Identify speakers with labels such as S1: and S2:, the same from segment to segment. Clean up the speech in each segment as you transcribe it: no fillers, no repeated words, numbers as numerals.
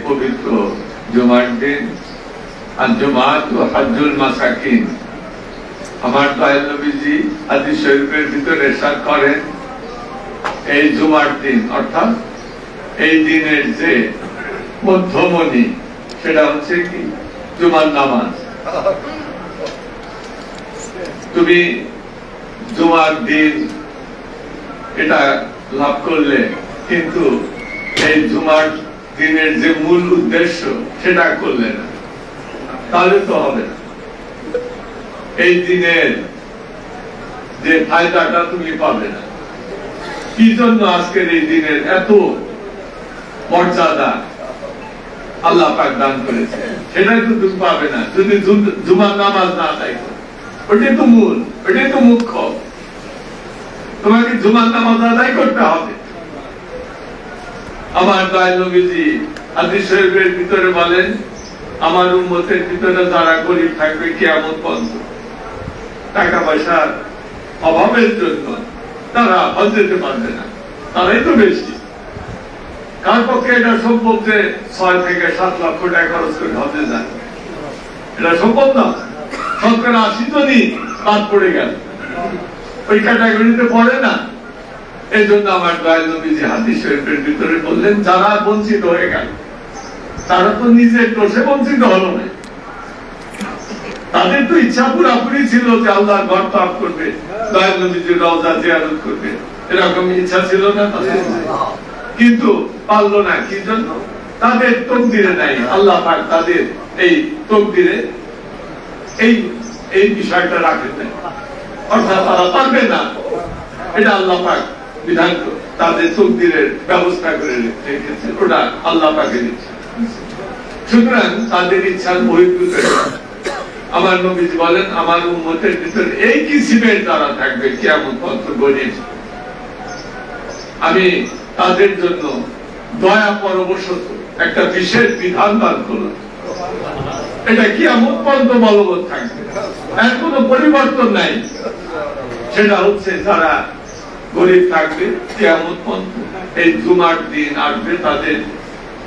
S1: পবিত্র জুমার দিন। আর জুমাত হজ্জুল মাসাকিন, আমার দয়াল নবীজি হাদিস শরীফের ভিতরে ইরশাদ করেন, এই জুমার দিন অর্থাৎ এই দিনের যে মধ্যমণি সেটা হচ্ছে কি জুমার নামাজ। তুমি জুমার দিন এটা লাভ করলে কিন্তু এই জুমার দিনের যে মূল উদ্দেশ্য সেটা করলে না, তাহলে তো হবে না। এই দিনের যে ফায়দাটা তুমি পাবে না। কি জন্য আজকের এই দিনের এত মর্যাদা আল্লাহ পাক দান করেছে, সেটাই তো তুমি পাবে না যদি জুমার নামাজ না আদায় করো। ওটাই তো মূল, ওটাই তো মুখ্য। তোমাকে জুমার নামাজ আদায় করতে হবে। আমার দয়াল নবীজি হাদিস শরীফের ভিতরে বলেন, আমার উম্মতের ভিতরে যারা গরিব থাকবে কিয়ামত পর্যন্ত, টাকা পয়সার অভাবের জন্য তারা হজ যেতে পারবে না, তারাই তো বেশি। কার পক্ষে এটা সম্ভব যে 6 থেকে 7 লক্ষ টাকা খরচ করে হজে যায়? এটা সম্ভব না। শতকরা 80 জনই বাদ পড়ে গেল, ওই ক্যাটাগরিতে পড়ে না। এই জন্য আমার দয়াল নবীজি হাদিস শরীফের ভিতরে বললেন, যারা বঞ্চিত হয়ে গেল তারা তো নিজের দোষে বঞ্চিত হলো না। তাদের তো ইচ্ছা পুরাপুরি ছিল যে আল্লাহর ঘর তওয়াফ করবে, দয়াল নবীজির রওজা জিয়ারত করবে, এরকম ইচ্ছা ছিল না তাদের, কিন্তু পারলো না। কি জন্য? তাদের তকদিরে নাই। আল্লাহ পাক তাদের এই তকদিরে এই বিষয়টা রাখেন নাই, অর্থাৎ তারা পারবে না। এটা আল্লাহ পাক বিধান তাদের তকদিরের ব্যবস্থা করে রেখেছে, ওটা আল্লাহ পাকের ইচ্ছা। সুতরাং তাদের ইচ্ছার বহির্ভূত আমার নবীজি বলেন, আমার উম্মতের ভিতরে এই কিসিমের দ্বারা থাকবে কিয়ামত পর্যন্ত গরিব, আমি তাদের জন্য দয়া পরবশত একটা বিশেষ বিধান দান করলাম। এটা কিয়ামত পর্যন্ত বলবৎ থাকবে, এর কোনো পরিবর্তন নাই। সেটা হচ্ছে যারা গরিব থাকবে কিয়ামত পর্যন্ত, এই জুমার দিন আসবে, তাদের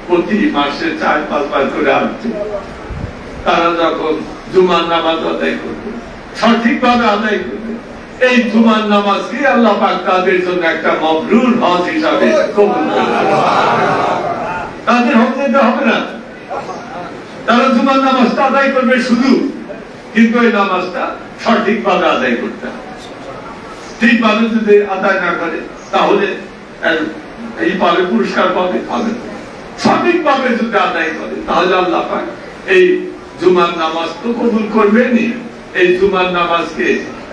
S1: প্রতি মাসে 4-5 বার করে আসবে। তারা যখন জুমার নামাজ আদায় করবে, সঠিকভাবে আদায় করবে, এই জুমার নামাজকে আল্লাহ পাক তাদের জন্য একটা মাবরুর হজ হিসাবে কবুল করবেন। তাদের হজ যেতে হবে না, তারা জুমার নামাজটা আদায় করবে শুধু, কিন্তু এই নামাজটা সঠিকভাবে আদায় করতে হবে। ঠিকভাবে যদি আদায় না করে তাহলে এই পাবে পুরস্কার পাবে, পাবে। সঠিকভাবে যদি আদায় করে তাহলে আল্লাহ পাক এই জুমার নামাজ তো কবুল করবেনই, এই জুমার নামাজকে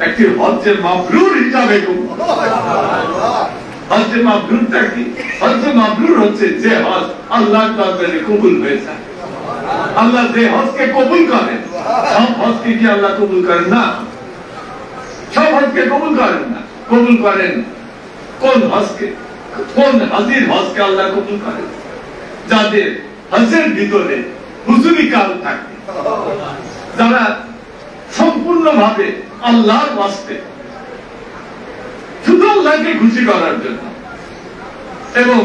S1: একটি হজ্জে মাবরুর হিসাবে কবুল। হজ্জে মাবরুরটা কি? হজ্জে মাবরুর হচ্ছে যে হজ আল্লাহর দরবারে কবুল হয়ে যায়। আল্লাহ যে হজকে কবুল করেন, সব হজকে কি আল্লাহ কবুল করেন না? সব হজকে কবুল করেন না। কবুল করেন কোন হজকে? কোন হাজির হজকে আল্লাহ কবুল করেন? যাদের হজের ভিতরে হুজুরি কাল থাকে, যারা সম্পূর্ণভাবে আল্লাহর ওয়াস্তে শুধু আল্লাহকে খুশি করার জন্য এবং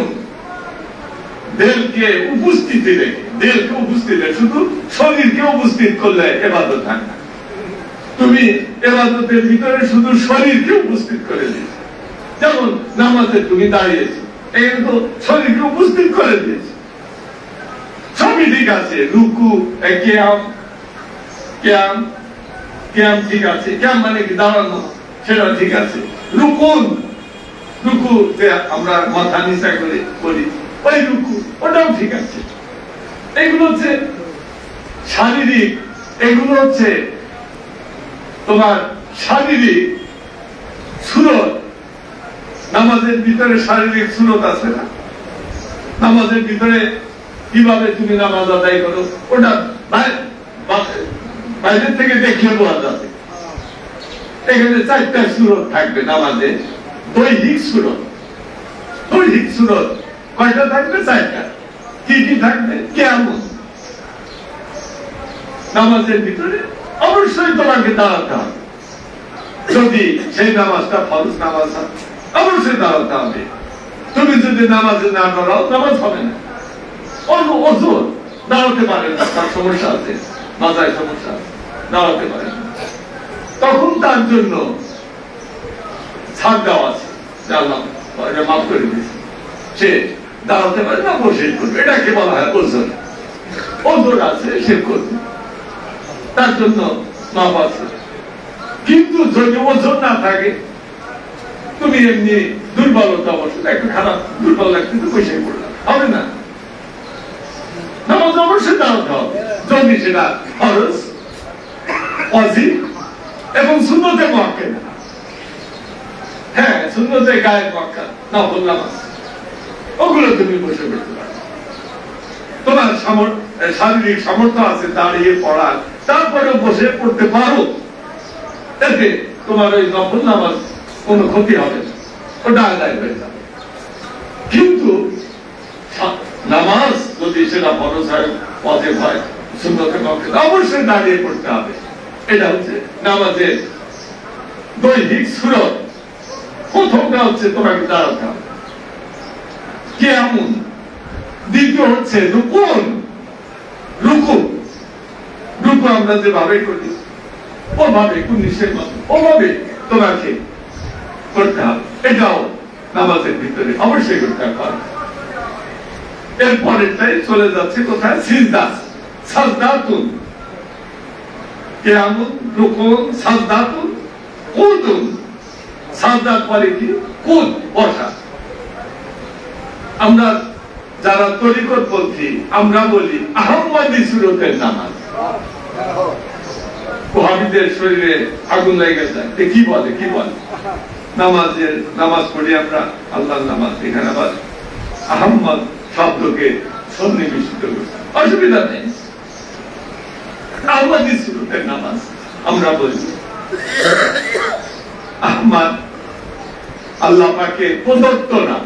S1: দিলকে উপস্থিতি রেখে, দিলকে উপস্থিত রেখে, শুধু শরীরকে উপস্থিত করলে ইবাদত হয় না। তুমি ইবাদতের ভিতরে শুধু শরীরকে উপস্থিত করে দিয়েছো, যেমন নামাজে তুমি দাঁড়িয়েছো, এখানে তো শরীরকে উপস্থিত করে দিয়েছো, সবই ঠিক আছে। রুকু, কিয়াম, কিয়াম কিয়াম ঠিক আছে, কিয়াম মানে কি দাঁড়ানো, সেটা ঠিক আছে। রুকুন, রুকু যে আমরা মাথা নিচা করে করি, ওই রুকু, ওটাও ঠিক আছে। এগুলো হচ্ছে শারীরিক, এগুলো হচ্ছে তোমার শারীরিক সুরত। নামাজের ভিতরে শারীরিক সুরত আছে না? নামাজের ভিতরে কিভাবে তুমি নামাজ আদায় করো, ওটা বাইরের থেকে দেখলে বোঝা যাবে। এখানে 4টা সুরত থাকবে নামাজে, দৈহিক সুরত। দৈহিক সুরত কয়টা থাকবে? 4টা। কি কি থাকবে? কেমন নামাজের ভিতরে অবশ্যই তোমাকে দাঁড়াতে হবে। যদি সেই নামাজটা ফরজ নামাজ হয়, অবশ্যই দাঁড়াতে হবে। তুমি যদি নামাজে না দাঁড়াও, নামাজ হবে না। ওজোর দাঁড়াতে পারেন না, তার সমস্যা আছে, মাথায় সমস্যা আছে, দাঁড়াতে পারেন না, তখন তার জন্য ছাড় দেওয়া আছে, মাফ করে দিয়েছে, সে দাঁড়াতে পারে না, বসে করবে, এটাকে বলা হয় ওজন। ওজন আছে, সে করবে, তার জন্য মাফ আছে। কিন্তু যদি ওজন না থাকে, তুমি এমনি দুর্বলতা অবশ্যই একটু খারাপ দুর্বল লাগছে তো বসে পড়লাম, হবে না, নামাজ অবশ্যই দাঁড়াতে হবে, যদি সেটা ফরজ, ওয়াজিব এবং সুন্নতে মুআক্কাদা। হ্যাঁ, সুন্নতে গায়ের মুআক্কাদা নফল নামাজ, ওগুলো তুমি বসে পড়তে পারো, তোমার শারীরিক সামর্থ্য আছে দাঁড়িয়ে পড়ার, তারপরেও বসে পড়তে পারো, এতে তোমার ওই নফল নামাজ কোনো ক্ষতি হবে না, ওটা আদায় হয়ে যাবে। কিন্তু নামাজ যদি সেটা ফরজ হয়, ওয়াজিব হয়, সুন্নতে মুআক্কাদা, অবশ্যই দাঁড়িয়ে পড়তে হবে। এটা হচ্ছে নামাজের দৈহিক সুরত। প্রথমটা হচ্ছে তোমাকে দাঁড়াতে হবে, কিয়ামুন। দ্বিতীয় হচ্ছে রুকুন, রুকু। রুকু আমরা যেভাবে করি ওভাবে, কুনিশের মতো ওভাবে তোমাকে করতে হবে, এটাও নামাজের ভিতরে অবশ্যই করতে হবে। এরপরেরটাই চলে যাচ্ছে কোথায়? সিজদা, সাজদাতুন। কিয়ামুন, রুকুন, সাজদাতুন, কুদুন। সাজদার পরে কি? কুদ, বসা। আমরা যারা তরিকতপন্থী, আমরা বলি আহম্মদী সুরতের নামাজ। ওহাবীদের শরীরে আগুন লেগে যায়, কি বলে কি বলে? নামাজ পড়ি আমরা, আল্লাহর নামাজ। এখানে আবার আহম্মদ শব্দকে সন্নিবেশিত করছে, অসুবিধা নেই। আহমদী সুরতের নামাজ আমরা বলি। আহমদ আল্লাহ পাকের প্রদত্ত নাম।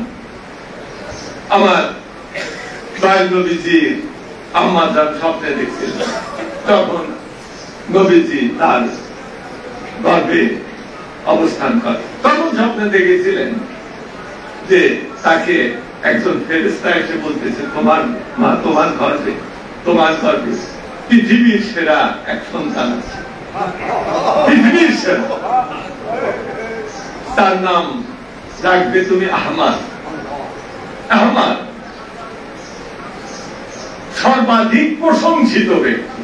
S1: আমার দয়াল নবীজি আহমদ স্বপ্নে দেখছিলেন, তখন নবীজি তার গর্ভে অবস্থান করে, তখন স্বপ্নে দেখেছিলেন যে তাকে একজন ফেরেশতা এসে বলতেছে, তোমার মা তোমার গর্ভে পৃথিবীর সেরা এক সন্তান আছে, পৃথিবীর সেরা, তার নাম রাখবে তুমি আহমদ। আহমদ সর্বাধিক প্রশংসিত ব্যক্তি,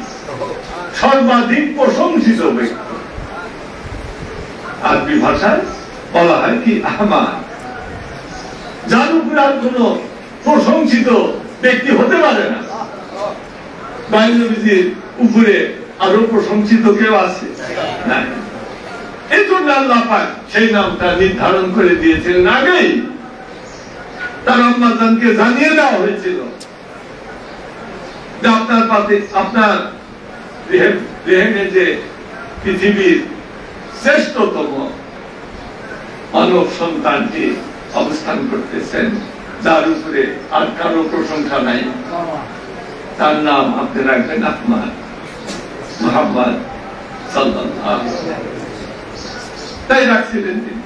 S1: সর্বাধিক প্রশংসিত ব্যক্তি। আরবি ভাষায় বলা হয় কি আহমদ, যার উপরে আর কোন প্রশংসিত ব্যক্তি হতে পারে না। দয়াল নবীজির উপরে আরো প্রশংসিত কেউ আছে না। এই জন্য আল্লাহ পাক সেই নামটা নির্ধারণ করে দিয়েছিলেন আগেই, তার আম্মাজানকে জানিয়ে দেওয়া হয়েছিল যে আপনার রেহেমে যে পৃথিবীর শ্রেষ্ঠতম মানব সন্তানটি অবস্থান করতেছেন, যার উপরে আর কারো প্রশংসা নাই, তার নাম আপনি রাখবেন আহমদ, মুহাম্মদ সাল্লাল্লাহু আলাইহি ওয়াসাল্লাম। তাই রাখছিলেন তিনি।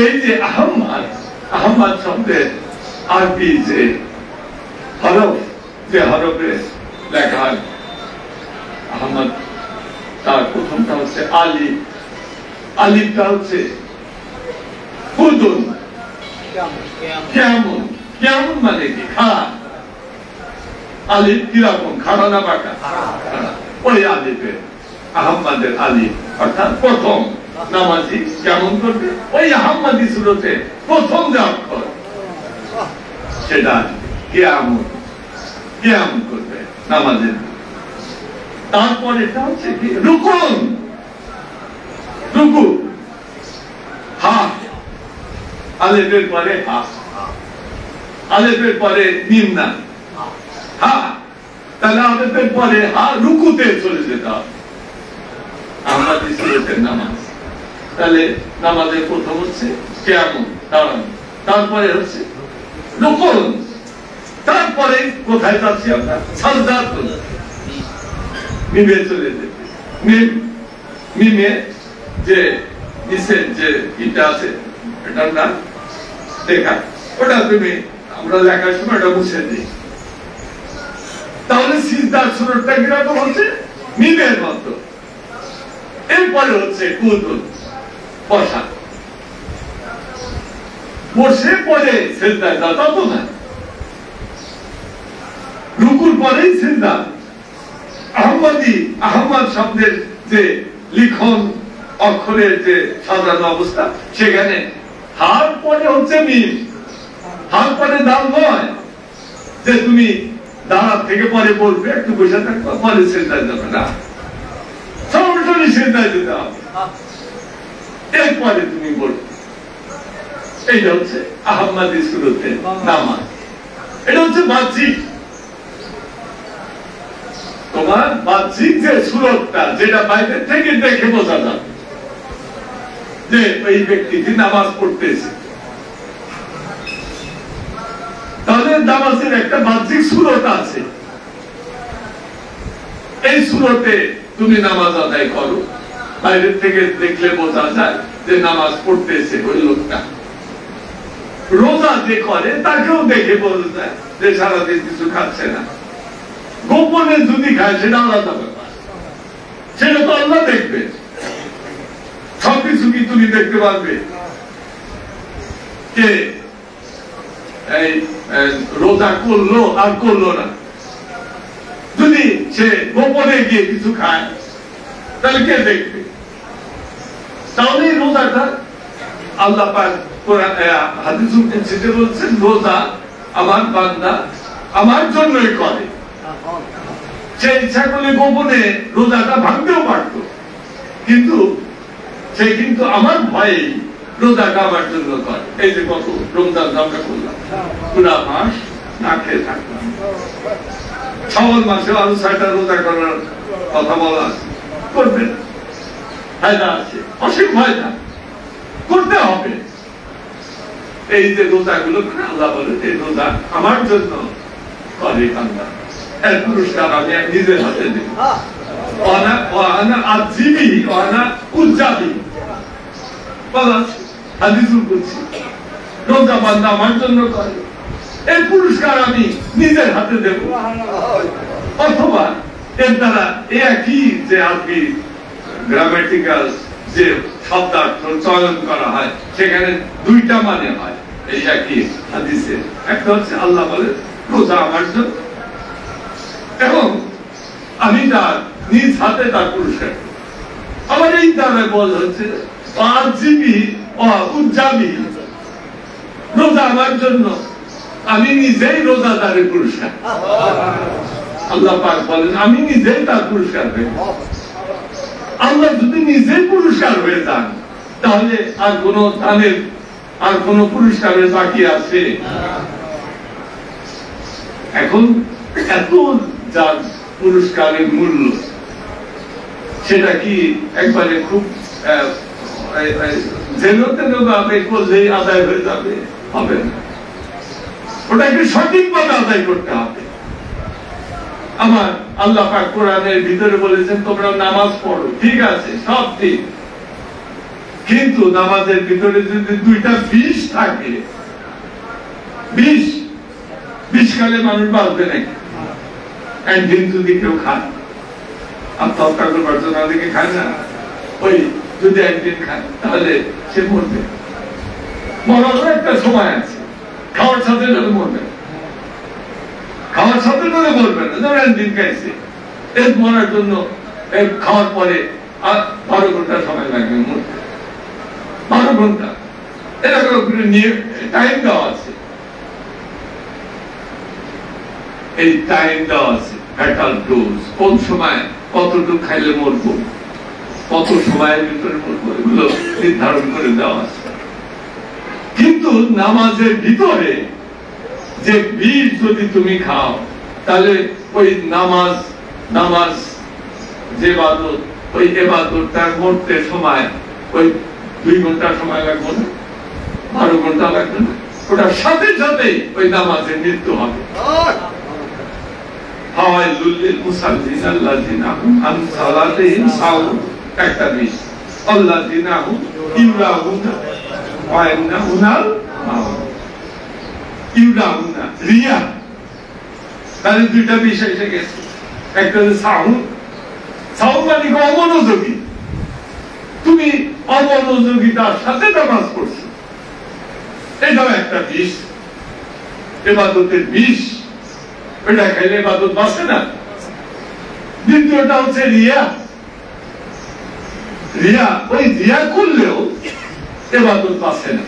S1: এই যে আহমদ শব্দের আরবি যে হরফ, যে হরফে লেখা আহমদ, তার প্রথমটা হচ্ছে আলিফ, আলিফটা হচ্ছে কুদুন, কিয়ামুন। কিয়ামুন মানে কি? খাড়া। আলিফ কিরকম? খাড়া না বাঁকা? ওই আলিফের, আহমদের আলিফ, অর্থাৎ প্রথম নামাজি কেমন করবে, ওই আহমদী সুরতে প্রথম যে অক্ষর সেটা কিয়ামুন, কিয়াম করবে নামাজের। তারপর এটা হচ্ছে কি? রুকুন, রুকু। হা, আলেফের পরে হা, আলেফের পরে মিম না, হা। তাহলে আলেফের পরে হা, রুকুতে চলে যেতে হবে আহমদী সুরতের নামাজ। তাহলে নামাজের প্রথম হচ্ছে কিয়ামুন, দাঁড়ানো, তারপরে হচ্ছে রুকুন, তারপরে কোথায় যাচ্ছি আমরা? সাজদাতুন, মিমে চলে যেতে। মিমে যে নিচের যে ইটা আছে, এটা না দেখা, ওটা তুমি আমরা লেখার সময় ওটা মুছে দিই, তাহলে সিজদার সুরতটা কিরকম হচ্ছে? মিমের মতো। এরপরে হচ্ছে কুদুল, বসা, বসে পরে সিজদায় যাওয়া, তত না। রুকুর পরেই সিজদা। আহমদ শব্দের যে লিখন অক্ষরের যে সাজানো অবস্থা, সেখানে হার পরে হচ্ছে মিম, হার পরে দাম নয় যে তুমি দাঁড়ার থেকে পরে বলবে, একটু বসে থাকবে, পরে সিজদায় যাবে না, সরাসরি সিজদায় যেতে হবে, এরপরে তুমি বলবে। এইটা হচ্ছে আহমদি সুরতে নামাজ। এটা হচ্ছে বাহ্যিক, তোমার বাহ্যিক যে সুরতটা, যেটা বাইরে থেকে দেখে বোঝা যাবে যে ওই ব্যক্তিটি নামাজ পড়তেছে। তাহলে নামাজের একটা বাহ্যিক সুরত আছে, এই সুরতে তুমি নামাজ আদায় করো, বাইরে থেকে দেখলে বোঝা যায় যে নামাজ পড়তেছে ওই লোকটা। রোজা যে করে তাকেও দেখে বোঝা যায় যে সারাদিন কিছু খাচ্ছে না। গোপনে যদি খায় সেটা আলাদা ব্যাপার, সেটা তো আল্লাহ দেখবে। সবকিছু কি তুমি দেখতে পারবে কে এই রোজা করলো আর করলো না? যদি সে গোপনে গিয়ে কিছু খায় তাহলে কে দেখবে? তাহলে রোজাটা আল্লাহ পাক হাদিসুল কুদসিতে বলছেন, রোজা আমার বান্দা আমার জন্যই করে। সে ইচ্ছা করলে গোপনে রোজাটা ভাঙতেও পারত, কিন্তু সে কিন্তু আমার ভয়ে রোজাটা আমার জন্য করে। এই যে কত রমজান আমরা করলাম, পুরা মাস না খেয়ে থাকলাম, শাওয়াল মাসে আরো 6টা রোজা করার কথা বলা করবেন, ফায়দা আছে, অসীম ফায়দা, করতে হবে। এই যে রোজাগুলো আল্লাহ বলে এই রোজা আমার জন্য করে বান্দা, এর পুরস্কার আমি নিজের হাতে দেব। রোজা বান্দা আমার জন্য করে, এই পুরস্কার আমি নিজের হাতে দেব। অথবা এর দ্বারা একই যে আরবি গ্রামেটিক্যাল যে শব্দার্থ চয়ন করা হয়, সেখানে দুইটা মানে হয় এই একই হাদিসে। একটা হচ্ছে আল্লাহ বলে রোজা আমার জন্য, এবং আমি তার নিজ হাতে তার পুরস্কার। আবার এই দ্বারা বলা হচ্ছে রোজা আমার জন্য, আমি নিজেই রোজাদারের পুরস্কার। আল্লাহ পাক বলেন আমি নিজেই তার পুরস্কার দেব। আল্লাহ যদি নিজেই পুরস্কার হয়ে যান, তাহলে আর কোন দানের আর কোন পুরস্কারের বাকি আছে? এখন এত যার পুরস্কারের মূল্য, সেটা কি একবারে খুব যেন তেন ভাবে করলেই আদায় হয়ে যাবে? হবে না, ওটাকে সঠিকভাবে আদায় করতে হবে। আমার আল্লাহ পাক কোরআনের ভিতরে বলেছেন তোমরা নামাজ পড়ো, ঠিক আছে, সব ঠিক, কিন্তু নামাজের ভিতরে যদি দুইটা বিষ থাকে, বিষ খালে মানুষ বাঁচবে নাকি? একদিন যদি কেউ খায়, আত্মহত্যা করবার জন্য অনেকে খায় না, ওই যদি একদিন খায় তাহলে সে মরবে। মরারও একটা সময় আছে, খাওয়ার সাথে সাথে মরবে, খাওয়ার সাথে সাথে মরবে না। যেমন একদিন খাইছে, এর মরার জন্য খাওয়ার পরে 12 ঘন্টা সময় লাগবে মরতে, 12 ঘন্টা এরকম নিয়ে টাইম দেওয়া আছে। এই টাইম দেওয়া আছে, ফ্যাটাল ডোজ, কোন সময় কতটুকু খাইলে মরবো, কত সময়ের ভিতরে মরবো, এগুলো নির্ধারণ করে দেওয়া আছে। কিন্তু নামাজের ভিতরে যে বীজ যদি তুমি খাও, তাহলে ওই নামাজ যে ইবাদত, ওই ইবাদতটা করতে সময় ওই 2 ঘন্টা সময় লাগবে না, 12 ঘন্টা লাগবে না, ওটার সাথে সাথেই ওই নামাজের মৃত্যু হবে। ফাওয়াইলুল লিল মুসাল্লিন আল্লাযিনা হুম আন সালাতিহিম সাহুন, একটা বীজ, আল্লাযিনা হুম ইউরাউনা ওয়া ইন্নাহুনাল মাউন। ইউরাউনা রিয়া, তাহলে দুইটা বিষয় এসে গেছে। একটা হচ্ছে সাউন্ড, সাউন্ড মানে অমনোযোগী, তুমি অমনোযোগিতার সাথে নামাজ পড়ছো, এটাও একটা বিষ, ইবাদতের বিষ, এটা খাইলে ইবাদত বাঁচে না। দ্বিতীয়টা হচ্ছে রিয়া, রিয়া ওই রিয়া করলেও ইবাদত বাঁচে না।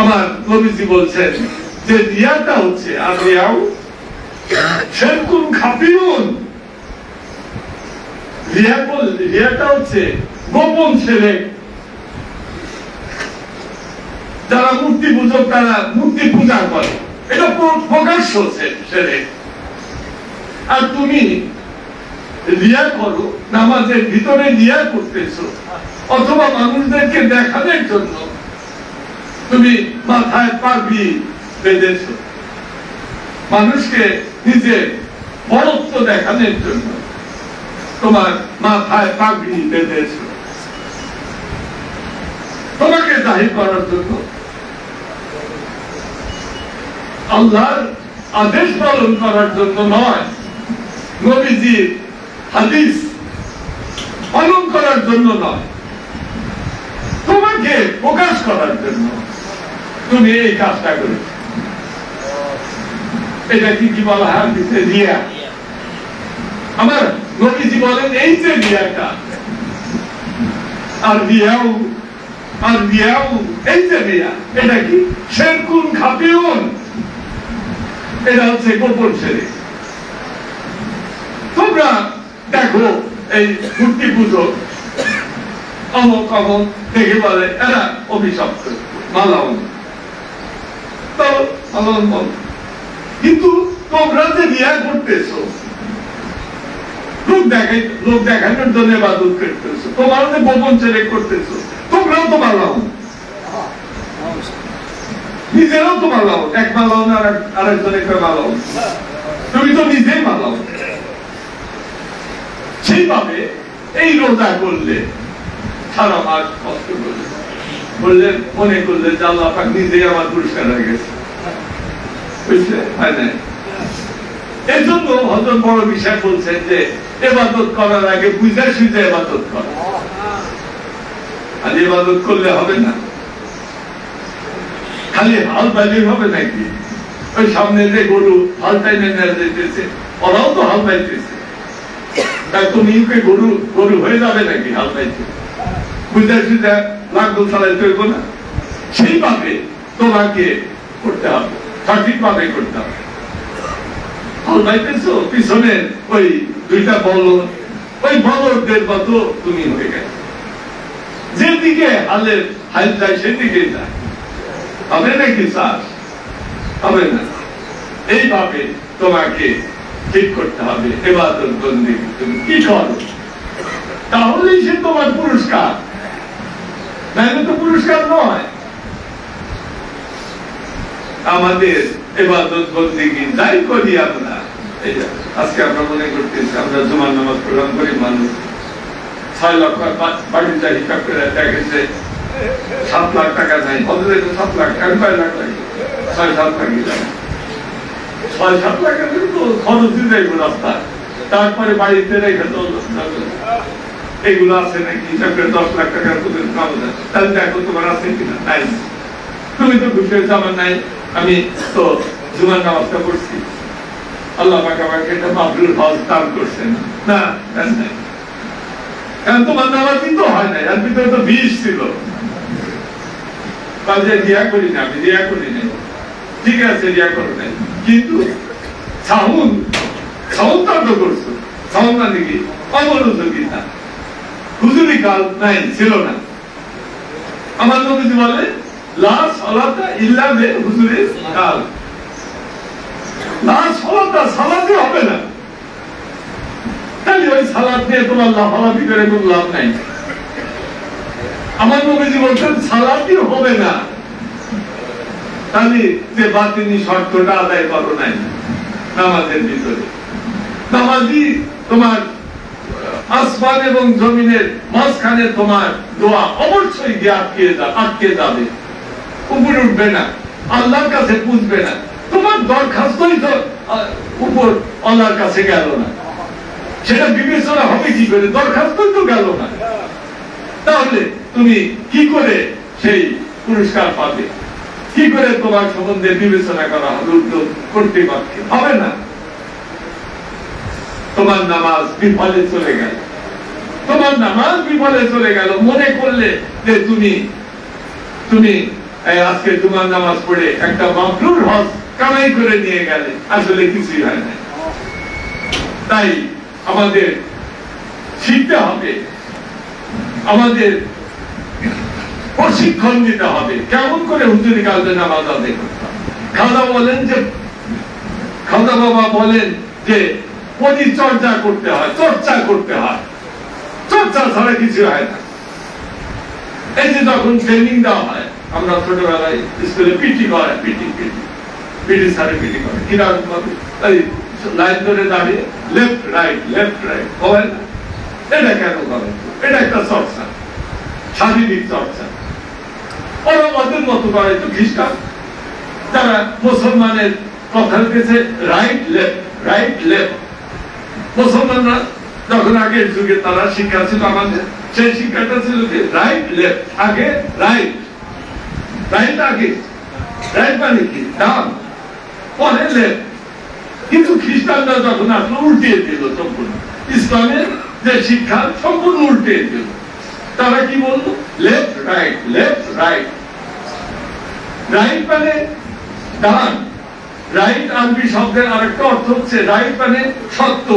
S1: আমার নবীজি বলছেন যে রিয়াটা হচ্ছে, আর রিয়াও শিরকুন খাফিউন, রিয়াটা হচ্ছে গোপন ছেলে, যারা মূর্তি পূজক তারা মূর্তি পূজা করে, এটা প্রকাশ্য ছেলে। আর তুমি রিয়া করো, নামাজের ভিতরে রিয়া করতেছো, অথবা মানুষদেরকে দেখানোর জন্য তুমি মাথায় পাগড়ি বেঁধেছ, মানুষকে নিজের বড়ত্ব দেখানোর জন্য তোমার মাথায় পাগড়ি বেঁধেছ, তোমাকে জাহির করার জন্য, আল্লাহর আদেশ পালন করার জন্য নয়, নবীজির হাদিস পালন করার জন্য নয়, তোমাকে প্রকাশ করার জন্য তুমি এই কাজটা করেছ। এটা কি বলা হয় রিয়া। আমার নবীজি বলেন এই যে রিয়াটা, আর রিয়াও এই যে রিয়া, এটা কি শিরকুন খাফিউন, এটা হচ্ছে গোপন ছেলে। তোমরা দেখো এই মূর্তি পুজো অমক অমক দেখে বলে এরা অভিশপ্ত মালাউন, কিন্তু তোমরা যে রিয়া করতেছো, লোক দেখানোর জন্য ইবাদত করতেছো, তোমরা যে গোপন ছেলে করতেছো, তোমরাও তো মালাউন, নিজেরাও তো মালাউন, এক মালাউন আর আরেকজনের মালাউন, তুমি তো নিজেই মালাউন। সেইভাবে এই রোজা করলে সারা মাস কষ্ট করলে বললেন, মনে করলে যে আল্লাহ পাক নিজেই আমার পুরস্কার হয়ে গেছে, বুঝলে হয় না। এই জন্য হযরত বড় বিষয় বলছেন যে ইবাদত করার আগে বুঝে সুঝে ইবাদত করা, আর ইবাদত করলে হবে না, খালি হাল বাইলেই হবে নাকি? ওই সামনে যে গরু হাল টাইনে নিয়ে যেতেছে, ওরাও তো হাল বাইতেছে, তাই তুমি গরু হয়ে যাবে নাকি হাল বাইতে? বুঝে সুঝে লাগল চালাইতে হইব না। সেইভাবে তোমাকে করতে হবে, সঠিকভাবে করতে হবে। হাল বাইতেছো, পিছনে ওই দুইটা বলদ, ওই বলদের মতো তুমি হয়ে গেছো, যেদিকে হাল যায় সেদিকে যায়, হবে নাকি চাষ? হবে না। এইভাবে তোমাকে ঠিক করতে হবে ইবাদত বন্দেগী তুমি কি করো, তাহলেই সে তোমার পুরস্কার, নাহলে তো পুরস্কার নয়। আমাদের ইবাদত বন্দেগী যাই করি আমরা, আজকে আমরা মনে করতেছি আমরা জুমার নামাজ প্রোগ্রাম করি, মানুষ 6 লক্ষ বাড়ি যাই হিসাব করে দেখেছে 7 লাখ টাকা নাই, অথচ 7 লাখ টাকা 5 লাখ লাগে, 6-7 লাখ যায়, 6-7 লাখের তো খরচ দিয়ে যাইব রাস্তা, তারপরে বাড়িতে রেখে এগুলো আছে নাকি হিসাব করে 10 লাখ টাকার কাম যায়, তাহলে দেখো তোমার আছে কিনা, নাই। তুমি তো খুশি হয়েছো আমার নাই, আমি তো জুমার নামাজটা পড়ছি, আল্লাহ পাক আমাকে এটা মাবরুর হজ দান করছেন না, কারণ তোমার নামাজই তো হয় নাই, আর ভিতরে তো বিষ ছিল, কাজে রিয়া করি না, আমি রিয়া করি নাই, ঠিক আছে রিয়া করো নাই, কিন্তু সাউন্ড তো করছো, সাউন্ড মানে কি অমনোযোগিতা, হুজুরি কাল নাই ছিল না। আমার নবীজি বলে লা সালাতা ইল্লা বি হুজুরিল কাল, লা সালাতা সালাতই হবে না, তাহলে ওই সালাত নিয়ে তোমার লাফালাফি করে কোনো লাভ নাই। আমার নবীজি বলছেন সালাতই হবে না, তাহলে যে বাতিনি শর্তটা আদায় করো নাই নামাজের ভিতরে। নামাজি তোমার আসমান এবং জমিনের মাঝখানে তোমার দোয়া অবশ্যই আটকে যাবে, উপরে উঠবে না, আল্লাহর কাছে পুজবে না, তোমার তোমার দরখাস্তই তো উপর আল্লাহর কাছে গেল না, সেটা বিবেচনা হবে কি করে? দরখাস্তই তো গেল না, তাহলে তুমি কি করে সেই পুরস্কার পাবে? কি করে তোমার সম্বন্ধে বিবেচনা করা হবে উদ্যোগ কর্তৃপক্ষে? হবে না। তোমার নামাজ বিফলে চলে গেল, তোমার নামাজ বিফলে চলে গেল, মনে করলে যে তুমি আজকে তোমার নামাজ পড়ে একটা মাবরুর হজ কামাই করে নিয়ে গেলে, আসলে কিছুই হয় না। তাই আমাদের শিখতে হবে, আমাদের প্রশিক্ষণ দিতে হবে কেমন করে হুজুরি কাজে নামাজ আদায় করতে হবে। খাজা বাবা বলেন যে পরিচর্যা করতে হয়, চর্চা করতে হয়, চর্চা ছাড়া কিছু হয় না। এই যে যখন ট্রেনিং দেওয়া হয়, আমরা ছোটবেলায় স্কুলে পিটি করে, পিটি স্যারে পিটি করে কিরকম ভাবে লাইন ধরে দাঁড়িয়ে লেফট রাইট হয় না? এটা কেন করে? এটা একটা চর্চা, শারীরিক চর্চা। ওরা ওদের মতো করে তো খ্রিস্টান, যারা মুসলমানের কথা দিয়েছে রাইট লেফট। মুসলমানরা যখন আগের যুগে তারা শিক্ষা ছিল আমাদের, সেই শিক্ষাটা ছিল যে রাইট লেফট, আগে রাইট আগে, রাইট মানে কি? ডান, পরে লেফট। কিন্তু খ্রিস্টানরা যখন আসলো উল্টিয়ে দিল সম্পূর্ণ, ইসলামের যে শিক্ষা সম্পূর্ণ উল্টিয়ে দিল। তারা কি বললো? লেফট রাইট মানে ডান। রাইট আরবি শব্দের আরেকটা অর্থ হচ্ছে রাইট মানে সত্য।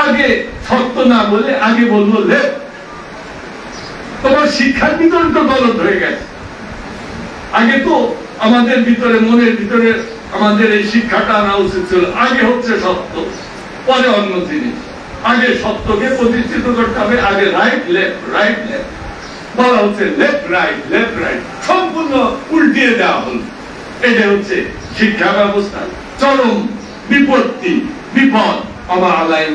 S1: আগে সত্য না বলে আগে বলবো লেফট। তোমার শিক্ষার ভিতরে তো গলত হয়ে গেছে। আগে তো আমাদের ভিতরে, মনের ভিতরে আমাদের এই শিক্ষাটা আনা উচিত ছিল, আগে হচ্ছে সত্য, পরে অন্য জিনিস। আগে সত্যকে প্রতিষ্ঠিত করতে হবে, আগে রাইট লেফট বলা হচ্ছে লেফট রাইট, সম্পূর্ণ উল্টিয়ে দেওয়া হল। এটা হচ্ছে শিক্ষা ব্যবস্থা চরম বিপদ। আমার আলাইন